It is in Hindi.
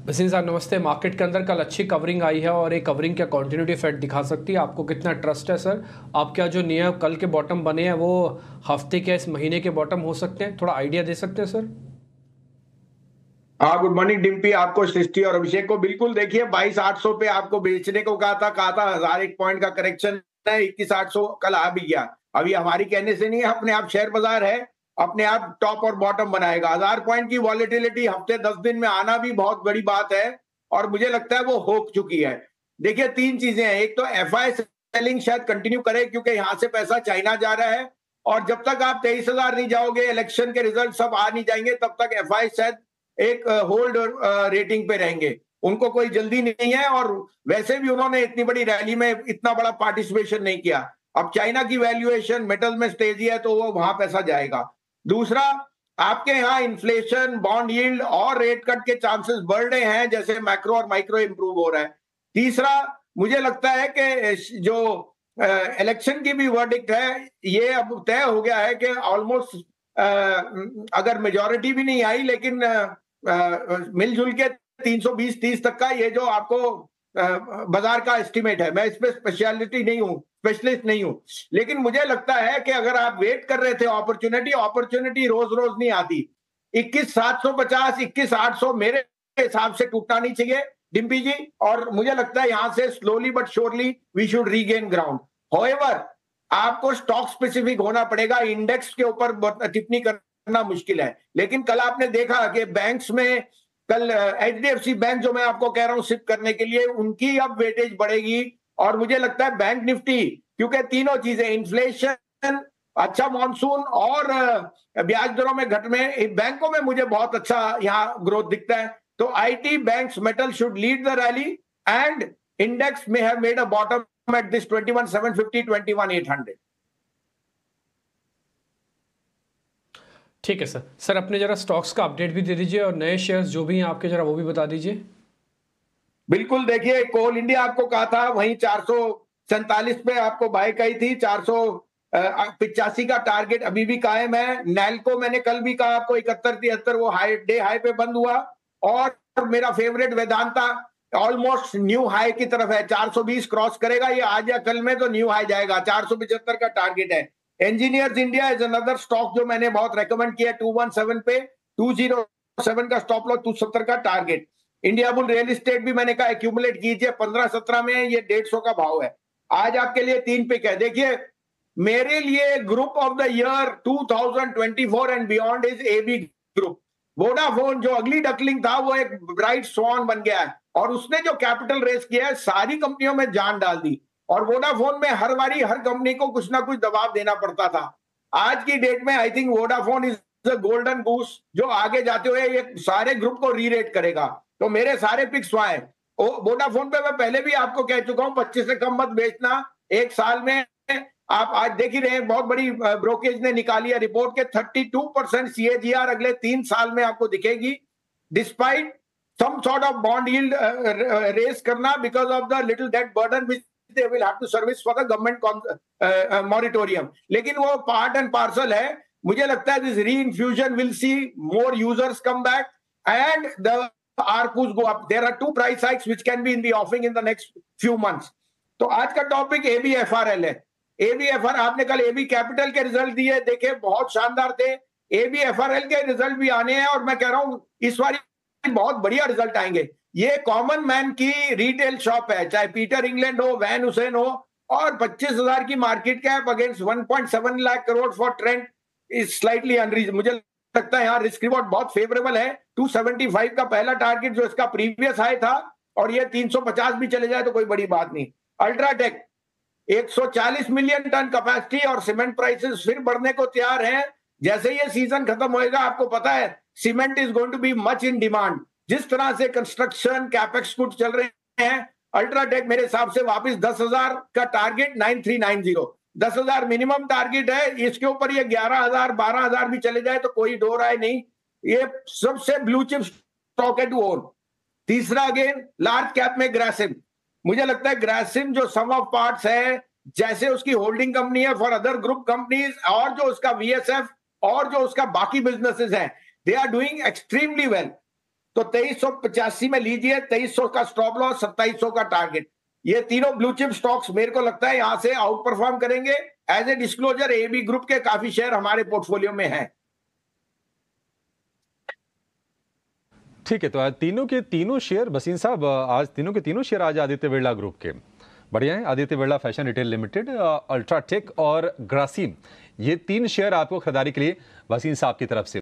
वसीम साहब नमस्ते। मार्केट के अंदर कल अच्छी कवरिंग आई है और एक कवरिंग क्या कंटिन्यूटी इफेक्ट दिखा सकती है। आपको कितना ट्रस्ट है सर? आपका जो नियर कल के बॉटम बने हैं वो हफ्ते के इस महीने के बॉटम हो सकते हैं? थोड़ा आइडिया दे सकते हैं सर? हाँ, गुड मॉर्निंग डिम्पी, आपको सृष्टि और अभिषेक को। बिल्कुल देखिए, 22,800 पे आपको बेचने को कहा था 1001 पॉइंट का करेक्शन है। 21,800 कल आ भी गया। अभी हमारी कहने से नहीं है, अपने आप शेयर बाजार है, अपने आप टॉप और बॉटम बनाएगा। 1000 पॉइंट की वॉलेटिलिटी हफ्ते 10 दिन में आना भी बहुत बड़ी बात है और मुझे लगता है वो हो चुकी है। देखिए, तीन चीजें हैं। एक तो एफआई सेलिंग शायद कंटिन्यू करे क्योंकि यहां से पैसा चाइना जा रहा है और जब तक आप 23,000 नहीं जाओगे, इलेक्शन के रिजल्ट सब आ नहीं जाएंगे, तब तक एफआई शायद एक होल्ड रेटिंग पे रहेंगे। उनको कोई जल्दी नहीं है और वैसे भी उन्होंने इतनी बड़ी रैली में इतना बड़ा पार्टिसिपेशन नहीं किया। अब चाइना की वैल्यूएशन मेटल में तेजी है तो वो वहां पैसा जाएगा। दूसरा, आपके यहाँ इन्फ्लेशन, बॉन्ड यील्ड और रेट कट के चांसेस बढ़ रहे हैं, जैसे मैक्रो और माइक्रो इंप्रूव हो रहा है। तीसरा, मुझे लगता है कि जो इलेक्शन की भी वर्डिक्ट है, ये अब तय हो गया है कि ऑलमोस्ट अगर मेजॉरिटी भी नहीं आई लेकिन मिलजुल के 320-30 तक का ये जो आपको बाजार का एस्टिमेट है। मैं इस पे स्पेशलिस्ट नहीं हूं, लेकिन मुझे लगता है कि अगर आप वेट कर रहे थे अपॉर्चुनिटी रोज रोज नहीं आती। 21,750, 21,800 मेरे हिसाब से टूटना नहीं चाहिए डिम्पी जी, और मुझे लगता है यहां से slowly but surely we should regain ground. However, आपको स्टॉक स्पेसिफिक होना पड़ेगा, इंडेक्स के ऊपर टिप्पणी करना मुश्किल है। लेकिन कल आपने देखा कि बैंक्स में, कल एचडीएफसी बैंक जो मैं आपको कह रहा हूं सिप करने के लिए, उनकी अब वेटेज बढ़ेगी और मुझे लगता है बैंक निफ्टी, क्योंकि तीनों चीजें, इन्फ्लेशन, अच्छा मॉनसून और ब्याज दरों में घट में, बैंकों में मुझे बहुत अच्छा यहाँ ग्रोथ दिखता है। तो IT, banks, metal should lead the rally and index में have made a bottom at this 21,750, 21,800। ठीक है सर। सर अपने जरा स्टॉक्स का अपडेट भी दे दीजिए और नए शेयर्स जो भी हैं आपके जरा वो भी बता दीजिए। बिल्कुल, देखिए, कोल इंडिया आपको कहा था वहीं 447 पे आपको बाय कही थी। 485 का टारगेट अभी भी कायम है। नैल्को मैंने कल भी कहा आपको 71-73 वो हाई डे हाई पे बंद हुआ। और मेरा favourite Vedanta almost new high की तरफ है, 420 क्रॉस करेगा ये आज या कल में, तो न्यू हाई जाएगा। 475 का टारगेट है। Engineers India is another stock जो मैंने बहुत रेकमेंड किया 217 पे, 207 का स्टॉप लॉस, 270 का target. India bull real estate भी मैंने कहा एक्यूमुलेट कीजिए, 15-17 में ये 150 का भाव है। आज आपके लिए 3 पिक है। देखिए, मेरे लिए group of the year 2024 and beyond is AB group. Vodafone जो अगली डकलिंग था वो एक ब्राइट स्वान बन गया है और उसने जो कैपिटल रेस किया है सारी कंपनियों में जान डाल दी। और वोडाफोन में हर बारी हर कंपनी को कुछ ना कुछ दबाव देना पड़ता था। आज की डेट में I think Vodafone is the golden goose जो आगे जाते हुए ये सारे ग्रुप को रीरेट करेगा। तो मेरे सारे पिक्स वहां है। वोडाफोन पे मैं पहले भी आपको कह चुका हूं 25 से कम मत बेचना एक साल में। आप आज देख ही रहे हैं, बहुत बड़ी ब्रोकेज ने निकाली है रिपोर्ट के 32% सीएजीआर अगले 3 साल में आपको दिखेगी, despite some sort of bond yield raise करना because of the little debt burden which they will have to service for the government moratorium. लेकिन वो पार्ट एंड पार्सल है। मुझे लगता है दिस री infusion will see more users come back and the ARPUs go up. There are 2 price hikes which can be in the offing in the next few months. तो आज का टॉपिक ABFRL है। ABFR, आपने कल AB कैपिटल के रिजल्ट दिए, देखे बहुत शानदार थे। ABFRL के रिजल्ट भी आने हैं और मैं कह रहा हूं इस बार बहुत बढ़िया रिजल्ट आएंगे। ये कॉमन मैन की रिटेल शॉप है, चाहे पीटर इंग्लैंड हो, वैन हुसैन हो, और 25,000 की market cap against 1.7 lakh crore for trend is slightly unreason. मुझे लगता है यहाँ रिस्क रिवॉर्ड बहुत फेवरेबल है। 275 का पहला टारगेट जो इसका प्रीवियस हाई था, और ये 350 भी चले जाए तो कोई बड़ी बात नहीं। अल्ट्राटेक 140 मिलियन टन कैपेसिटी और सीमेंट प्राइसेस फिर बढ़ने को तैयार हैं। जैसे ये सीजन खत्म होएगा, आपको पता है cement is going to be much in demand. जिस तरह से कंस्ट्रक्शन कैपेक्स कुछ चल रहे हैं, अल्ट्राटेक मेरे हिसाब से वापस 10,000 का टारगेट 9390, 10,000 मिनिमम टारगेट है। इसके ऊपर ये 11,000 12,000 भी चले जाए तो कोई दो राय नहीं, ये सबसे ब्लू चिप स्टॉक है टू ओन। तीसरा, अगेन लार्ज कैप में ग्रासिम। मुझे लगता है ग्रासिम जो सम ऑफ पार्ट्स है, जैसे उसकी होल्डिंग कंपनी है फॉर अदर ग्रुप कंपनीज, और जो उसका वीएसएफ और जो उसका बाकी बिजनेसेस हैं, they are doing extremely well. तो 2385 में लीजिए, 2300 का स्टॉप लॉस, 2700 का टारगेट। ये तीनों ब्लू चिप स्टॉक्स मेरे को लगता है यहां से आउट परफॉर्म करेंगे। As a disclosure, AB group के काफी शेयर हमारे पोर्टफोलियो में हैं। ठीक है, तो आज तीनों के तीनों शेयर वसीम साहब, आज तीनों के तीनों शेयर आज आदित्य बिरला ग्रुप के बढ़िया हैं। Aditya Birla fashion retail limited, UltraTech और ग्रासिम, ये 3 शेयर आपको खरीदारी के लिए वसीम साहब की तरफ से